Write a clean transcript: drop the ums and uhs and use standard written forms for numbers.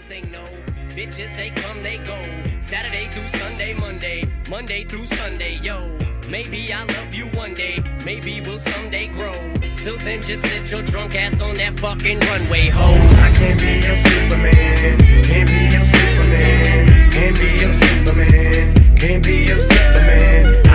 thing, no. Bitches, they come, they go. Saturday through Sunday, Monday through Sunday, yo. Maybe I'll love you one day, maybe we'll someday grow. Till then, just sit your drunk ass on that fucking runway, hoes. I can't be your Superman, can't be your Superman, can't be your Superman, can't be your Superman.